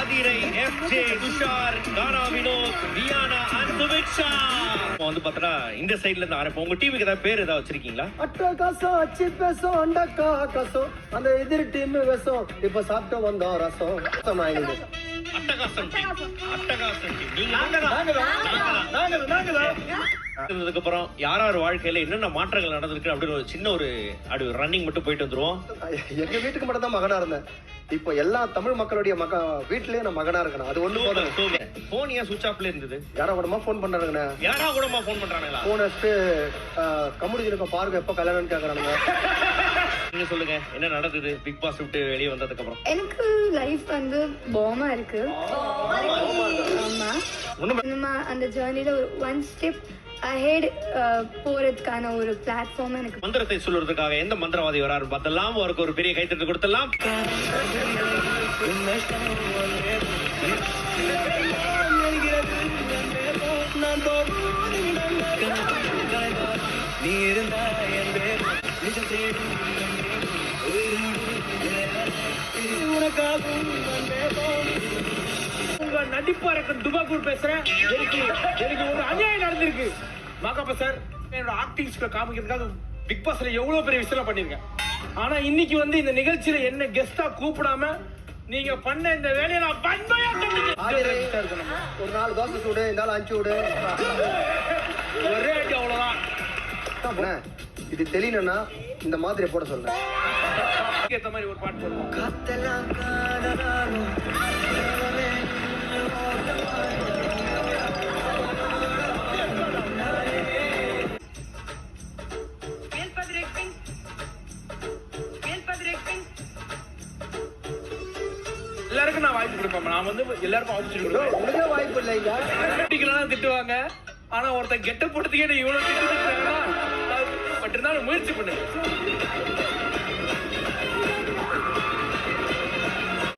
Aathirai, FJ, Tushar, Ghana Vinod, Viana and Subiksha. வந்து பார்த்தா இந்த சைடுல இருந்து ஆரம்பிப்போம். உங்க டீமுக்கு ஏதாவது பேர் ஏதாவது வச்சிருக்கீங்களா? அட்டா காசம் அச்சி பேசம் அண்டக்கா காசம் அந்த எதிர் டீம் வேஷம் இப்ப சாப்பிட்டு வந்தோம் ரசம் அட்டகாசம் டீம். அட்டகாசம் டீம். நீங்க அதுக்கு அப்புறம் யாரார் வாழ்க்கையில என்னென்ன மாற்றங்கள் நடந்திருக்கு அப்படின்னு ஒரு சின்ன ஒரு ரன்னிங் மட்டும் போயிட்டு வந்துருவோம். எங்க வீட்டுக்கு மட்டும் தான் மகனா இருந்தேன். இப்போ எல்லா தமிழ் மக்களுடைய வீட்லயே நான் மகனா இருக்கணும். அது ஒண்ணு போதும். போன் ஏன் சுவிட்ச் ஆஃப்ல இருந்தது? யாரா கூடமா போன் பண்றானுங்க. யாரா கூடமா போன் பண்றானுங்களா? போன் வச்சுட்டு கம்முடிஞ்சிருக்க பாருங்க எப்ப கல்யாணம்னு கேக்குறானுங்க. நீங்க சொல்லுங்க என்ன நடந்தது பிக் பாஸ் விட்டு வெளியே வந்ததுக்கு அப்புறம்? எனக்கு லைஃப் வந்து பாமா இருக்கு. ஆமா அந்த ஜர்னில ஒரு ஒன் ஸ்டெப் அஹெட் போறதுக்கான ஒரு பிளாட்ஃபார்ம் எனக்கு. மந்திரத்தை சொல்றதுக்காக எந்த மந்திரவாதி வராரு பார்த்தலாம். அவருக்கு ஒரு பெரிய கைத்தட்டு கொடுத்தலாம். உங்க நடிப்பா இருக்க துபாக்கூர் பேசுறேன். எனக்கு ஒரு அநியாயம் நடந்திருக்கு. மாகாப்பா சார் என்னோட ஆக்டிங் ஸ்கில் காமிக்கிறதுக்காக பிக் பாஸ்ல எவ்வளவு பெரிய விஷயம் பண்ணிருக்கேன். ஆனா இன்னைக்கு வந்து இந்த நிகழ்ச்சியில என்ன கெஸ்டா கூப்பிடாம நீங்க பண்ண இந்த வேலையை நான் பண்பையா ஒரு 4 தோசை சூடு இந்த 5 விடு ஒரே அடி அவ்வளவுதான். இது தெரியணும்னா இந்த மாதிரி போட சொல்றேன். ஏத்த மாதிரி ஒரு பாட்டு போடுவோம். எல்லாருக்கும் நான் வாய்ப்பு கொடுப்பேன். நான் வந்து எல்லாருக்கும் ஆப்பர்ச்சுனிட்டி கொடுப்பேன். உனக்கே வாய்ப்பு இல்லைங்க. திட்டுவாங்க. ஆனா ஒருத்தன் கெட்ட போட்டதுக்கே இவ்வளவு திட்டு பட் இருந்தாலும் முயற்சி பண்ணு.